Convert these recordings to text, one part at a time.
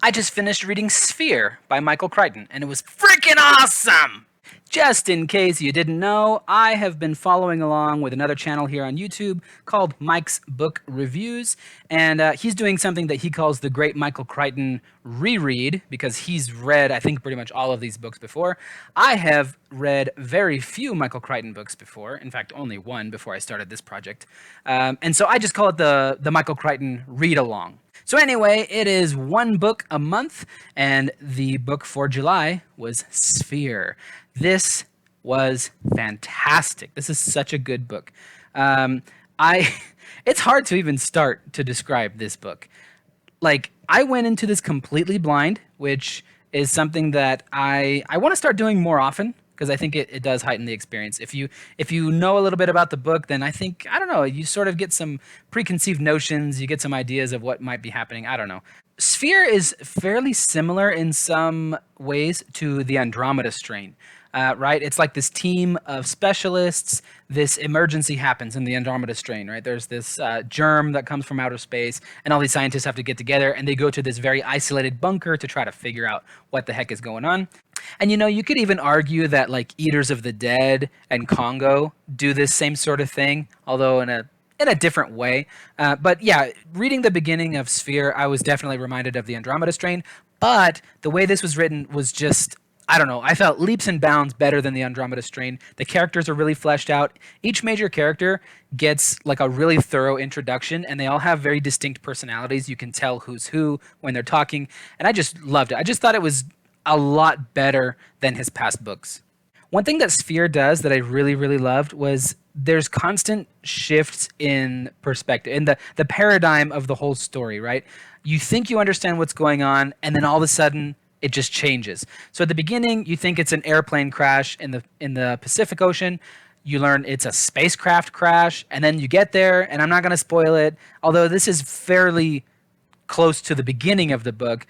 I just finished reading Sphere by Michael Crichton, and it was freaking awesome! Just in case you didn't know, I have been following along with another channel here on YouTube called Mike's Book Reviews, and he's doing something that he calls the Great Michael Crichton Reread, because he's read, I think, pretty much all of these books before. I have read very few Michael Crichton books before, in fact, only one before I started this project, and so I just call it the Michael Crichton Read Along. So anyway, it is one book a month, and the book for July was Sphere. This was fantastic. This is such a good book. I it's hard to even start to describe this book. Like, I went into this completely blind, which is something that I want to start doing more often because I think it does heighten the experience. If you know a little bit about the book, then I think, I don't know, you sort of get some preconceived notions, you get some ideas of what might be happening. I don't know. Sphere is fairly similar in some ways to the Andromeda Strain. Right? It's like this team of specialists. This emergency happens in the Andromeda Strain, right? There's this germ that comes from outer space, and all these scientists have to get together, and they go to this very isolated bunker to try to figure out what the heck is going on. And you could even argue that like Eaters of the Dead and Congo do this same sort of thing, although in a different way. But yeah, reading the beginning of Sphere, I was definitely reminded of the Andromeda Strain. But the way this was written was just, I don't know, I felt leaps and bounds better than the Andromeda Strain. The characters are really fleshed out. Each major character gets like a really thorough introduction, and they all have very distinct personalities. You can tell who's who when they're talking, and I just loved it. I just thought it was a lot better than his past books. One thing that Sphere does that I really, really loved was there's constant shifts in perspective, in the paradigm of the whole story, right? You think you understand what's going on, and then all of a sudden it just changes. So at the beginning, you think it's an airplane crash in the Pacific Ocean. You learn it's a spacecraft crash, and then you get there, and I'm not going to spoil it, although this is fairly close to the beginning of the book.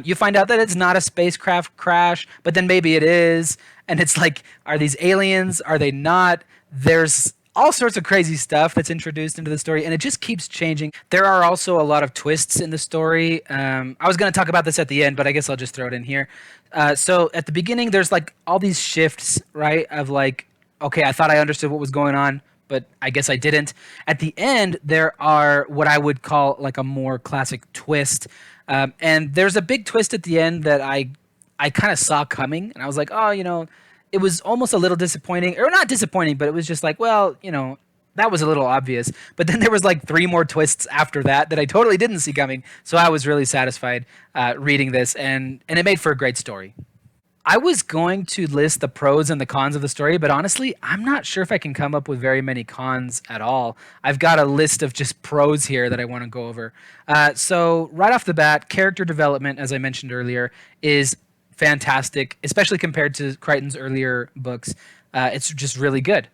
You find out that it's not a spacecraft crash, but then maybe it is, and it's like, are these aliens? Are they not? There's all sorts of crazy stuff that's introduced into the story, and it just keeps changing. There are also a lot of twists in the story. I was going to talk about this at the end, but I guess I'll just throw it in here. So at the beginning, there's like all these shifts, right? Of like, okay, I thought I understood what was going on, but I guess I didn't. At the end, there are what I would call like a more classic twist. And there's a big twist at the end that I kind of saw coming, and I was like, oh, it was almost a little disappointing, or not disappointing, but it was just like, well, that was a little obvious. But then there was like three more twists after that I totally didn't see coming. So I was really satisfied reading this, and it made for a great story. I was going to list the pros and the cons of the story, but honestly, I'm not sure if I can come up with very many cons at all. I've got a list of just pros here that I want to go over. So right off the bat, character development, as I mentioned earlier, is fantastic, especially compared to Crichton's earlier books. It's just really good.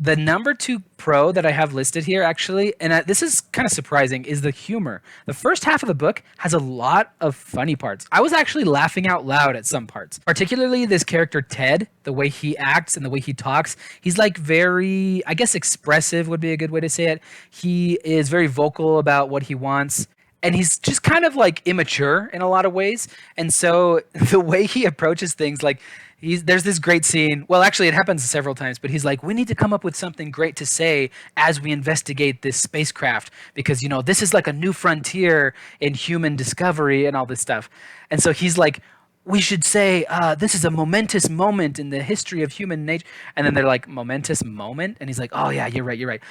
The number two pro that I have listed here, actually, and this is kind of surprising, is the humor. The first half of the book has a lot of funny parts. I was actually laughing out loud at some parts, particularly this character Ted, the way he acts and the way he talks. He's like very, I guess, expressive would be a good way to say it. He is very vocal about what he wants. And he's just kind of like immature in a lot of ways. And so the way he approaches things, like there's this great scene. Well, actually, it happens several times, but he's like, we need to come up with something great to say as we investigate this spacecraft because, this is like a new frontier in human discovery and all this stuff. And so he's like, we should say this is a momentous moment in the history of human nature. And then they're like, momentous moment? And he's like, oh, yeah, you're right.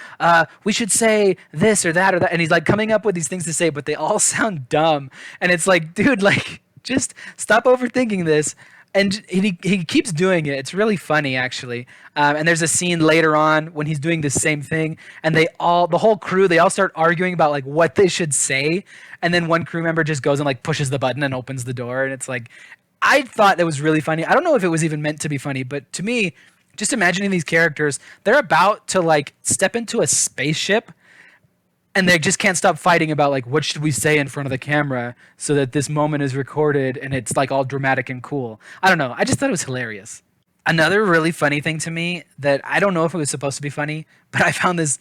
We should say this or that or that. And he's like coming up with these things to say, but they all sound dumb. And it's like, dude, like, just stop overthinking this. And he keeps doing it. It's really funny, actually. And there's a scene later on when he's doing the same thing, and the whole crew, they all start arguing about like what they should say. And then one crew member just goes and like pushes the button and opens the door, and it's like, I thought that was really funny. I don't know if it was even meant to be funny, but to me, just imagining these characters, they're about to like step into a spaceship, and they just can't stop fighting about like what should we say in front of the camera so that this moment is recorded and it's like all dramatic and cool. I don't know. I just thought it was hilarious. Another really funny thing to me that I don't know if it was supposed to be funny, but I found this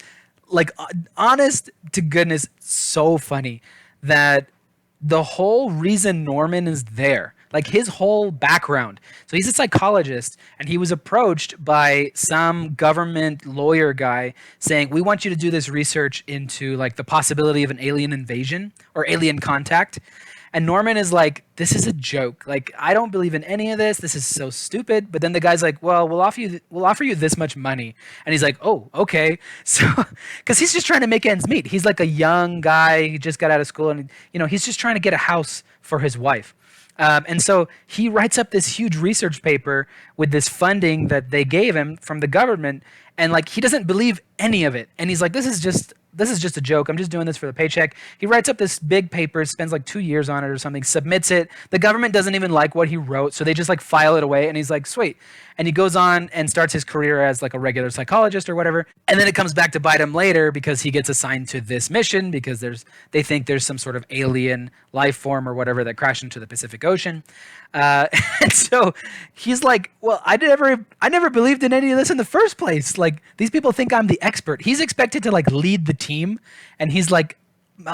like honest to goodness so funny that the whole reason Norman is there, like his whole background. So he's a psychologist, and he was approached by some government lawyer guy saying, "We want you to do this research into like the possibility of an alien invasion or alien contact." And Norman is like, "This is a joke. Like, I don't believe in any of this. This is so stupid." But then the guy's like, "Well, we'll offer you this much money." And he's like, "Oh, okay." So, because he's just trying to make ends meet. He's like a young guy. He just got out of school, and he's just trying to get a house for his wife. And so he writes up this huge research paper with this funding that they gave him from the government, and like he doesn't believe any of it. And he's like, this is just a joke. I'm just doing this for the paycheck. He writes up this big paper, spends like 2 years on it or something, submits it. The government doesn't even like what he wrote, so they just like file it away. And he's like, sweet. And he goes on and starts his career as like a regular psychologist or whatever. And then it comes back to bite him later because he gets assigned to this mission because they think there's some sort of alien life form or whatever that crashed into the Pacific Ocean. And so he's like, well, I never believed in any of this in the first place. Like, these people think I'm the expert. He's expected to like lead the team, and he's like,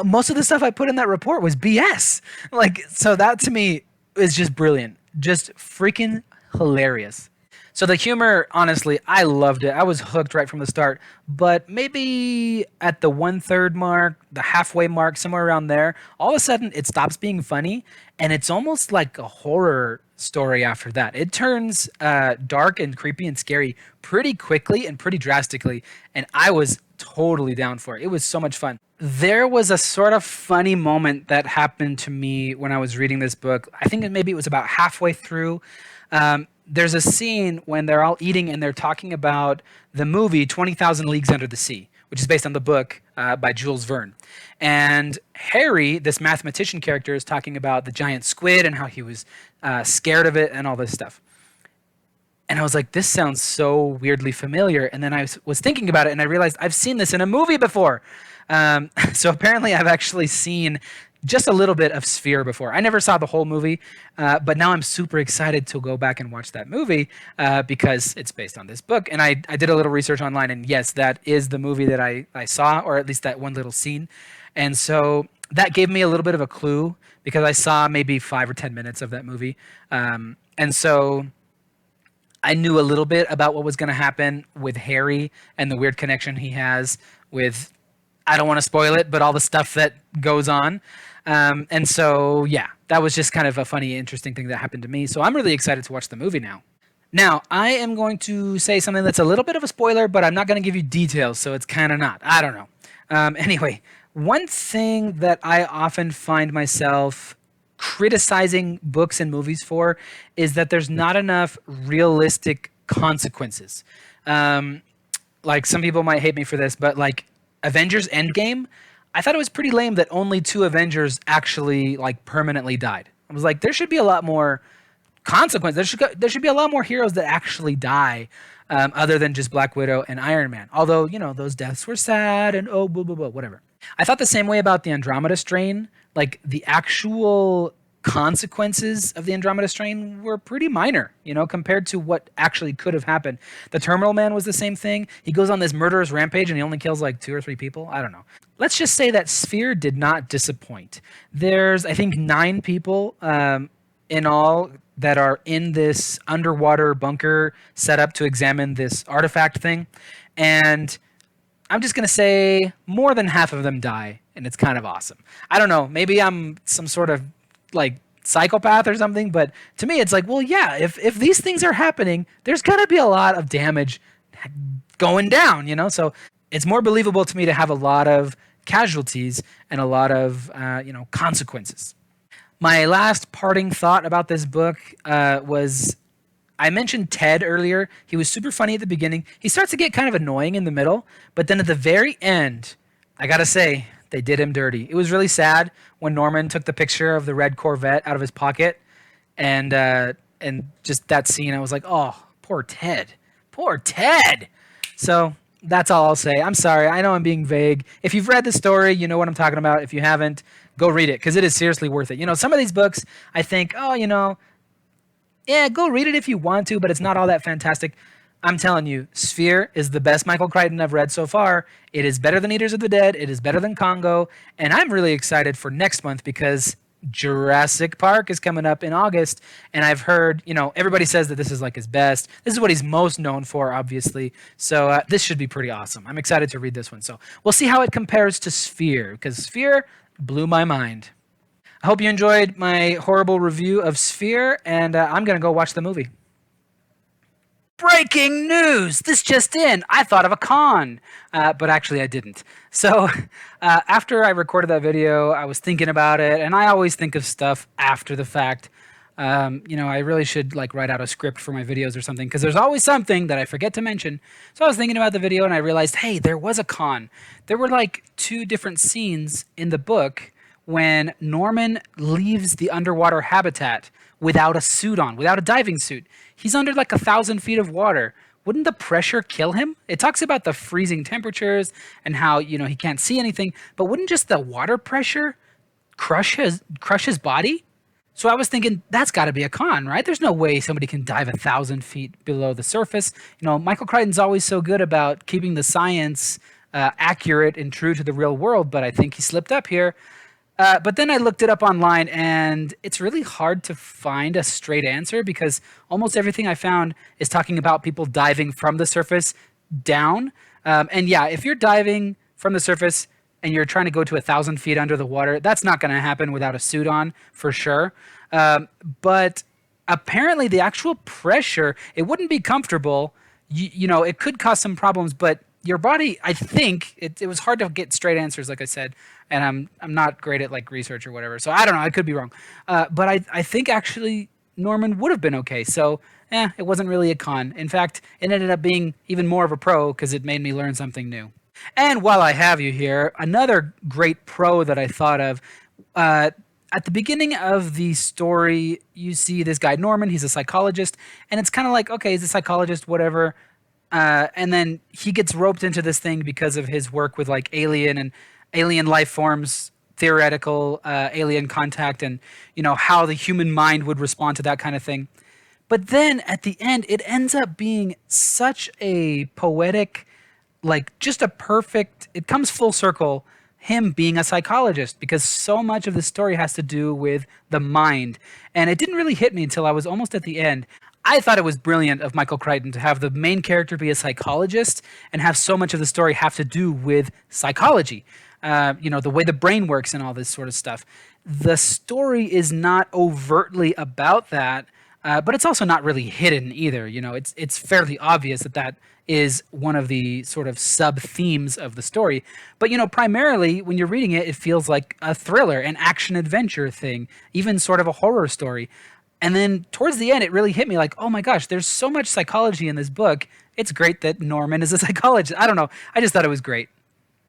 most of the stuff I put in that report was BS. Like, so that to me is just brilliant, just freaking hilarious. So the humor, honestly, I loved it. I was hooked right from the start. But maybe at the 1/3 mark, the halfway mark, somewhere around there, all of a sudden it stops being funny, and it's almost like a horror story after that. It turns dark and creepy and scary pretty quickly and pretty drastically, and I was totally down for it. It was so much fun. There was a sort of funny moment that happened to me when I was reading this book. I think maybe it was about halfway through. There's a scene when they're all eating and they're talking about the movie 20,000 Leagues Under the Sea, which is based on the book by Jules Verne. And Harry, this mathematician character, is talking about the giant squid and how he was scared of it and all this stuff. And I was like, this sounds so weirdly familiar. And then I was thinking about it, and I realized I've seen this in a movie before. So apparently I've actually seen just a little bit of Sphere before. I never saw the whole movie, but now I'm super excited to go back and watch that movie because it's based on this book. And I did a little research online, and yes, that is the movie that I saw, or at least that one little scene. And so that gave me a little bit of a clue because I saw maybe 5 or 10 minutes of that movie. And so I knew a little bit about what was going to happen with Harry and the weird connection he has with, I don't want to spoil it, but all the stuff that goes on. And so, yeah, that was just kind of a funny, interesting thing that happened to me. So I'm really excited to watch the movie now. Now, I am going to say something that's a little bit of a spoiler, but I'm not going to give you details, so it's kind of not. I don't know. Anyway, one thing that I often find myself criticizing books and movies for is that there's not enough realistic consequences. Like, some people might hate me for this, but like Avengers Endgame, I thought it was pretty lame that only 2 Avengers actually like permanently died. I was like, there should be a lot more consequence. There should be a lot more heroes that actually die, other than just Black Widow and Iron Man. Although, those deaths were sad and oh, blah, blah, blah, whatever. I thought the same way about the Andromeda Strain. Like, the actual consequences of the Andromeda Strain were pretty minor, compared to what actually could have happened. The Terminal Man was the same thing. He goes on this murderous rampage and he only kills like 2 or 3 people. I don't know. Let's just say that Sphere did not disappoint. There's, I think, 9 people in all that are in this underwater bunker set up to examine this artifact thing. And I'm just going to say more than half of them die, and it's kind of awesome. I don't know. Maybe I'm some sort of like psychopath or something, but to me it's like, well, yeah, if these things are happening, there's going to be a lot of damage going down, so it's more believable to me to have a lot of casualties and a lot of consequences. My last parting thought about this book was, I mentioned Ted earlier. He was super funny at the beginning. He starts to get kind of annoying in the middle, but then at the very end, I gotta say, they did him dirty. It was really sad when Norman took the picture of the red Corvette out of his pocket, and just that scene, I was like, oh, poor Ted. Poor Ted. So that's all I'll say. I'm sorry. I know I'm being vague. If you've read the story, you know what I'm talking about. If you haven't, go read it, because it is seriously worth it. Some of these books, I think, yeah, go read it if you want to, but it's not all that fantastic. I'm telling you, Sphere is the best Michael Crichton I've read so far. It is better than Eaters of the Dead. It is better than Congo. And I'm really excited for next month because Jurassic Park is coming up in August, and I've heard, everybody says that this is like his best. This is what he's most known for, obviously. So this should be pretty awesome. I'm excited to read this one. So we'll see how it compares to Sphere, because Sphere blew my mind. I hope you enjoyed my horrible review of Sphere, and I'm going to go watch the movie. Breaking news! This just in. I thought of a con, but actually I didn't. So after I recorded that video, I was thinking about it, and I always think of stuff after the fact. I really should write out a script for my videos or something, because there's always something that I forget to mention. So I was thinking about the video, and I realized, hey, there was a con. There were two different scenes in the book when Norman leaves the underwater habitat without a suit on, without a diving suit. He's under 1,000 feet of water. Wouldn't the pressure kill him? It talks about the freezing temperatures and how, he can't see anything, but wouldn't just the water pressure crush his body? So I was thinking, that's got to be a con, right? There's no way somebody can dive 1,000 feet below the surface. Michael Crichton's always so good about keeping the science accurate and true to the real world, but I think he slipped up here. But then I looked it up online, and it's really hard to find a straight answer, because almost everything I found is talking about people diving from the surface down. And yeah, if you're diving from the surface and you're trying to go to 1,000 feet under the water, that's not going to happen without a suit on, for sure. But apparently the actual pressure, it wouldn't be comfortable. It could cause some problems, but your body, I think, it was hard to get straight answers, like I said, and I'm not great at research or whatever, so I don't know, I could be wrong. But I think actually Norman would have been okay, so it wasn't really a con. In fact, it ended up being even more of a pro, because it made me learn something new. And while I have you here, another great pro that I thought of, at the beginning of the story, you see this guy Norman, he's a psychologist, and it's kind of okay, he's a psychologist, whatever. And then he gets roped into this thing because of his work with alien life forms, theoretical alien contact, and how the human mind would respond to that kind of thing. But then at the end, it ends up being such a poetic, just a perfect. It comes full circle, him being a psychologist, because so much of the story has to do with the mind, and it didn't really hit me until I was almost at the end. I thought it was brilliant of Michael Crichton to have the main character be a psychologist and have so much of the story have to do with psychology, the way the brain works and all this sort of stuff. The story is not overtly about that, but it's also not really hidden either. It's fairly obvious that is one of the sort of sub-themes of the story. But, primarily when you're reading it, it feels like a thriller, an action-adventure thing, even sort of a horror story. And then towards the end, it really hit me oh my gosh, there's so much psychology in this book. It's great that Norman is a psychologist. I don't know. I just thought it was great.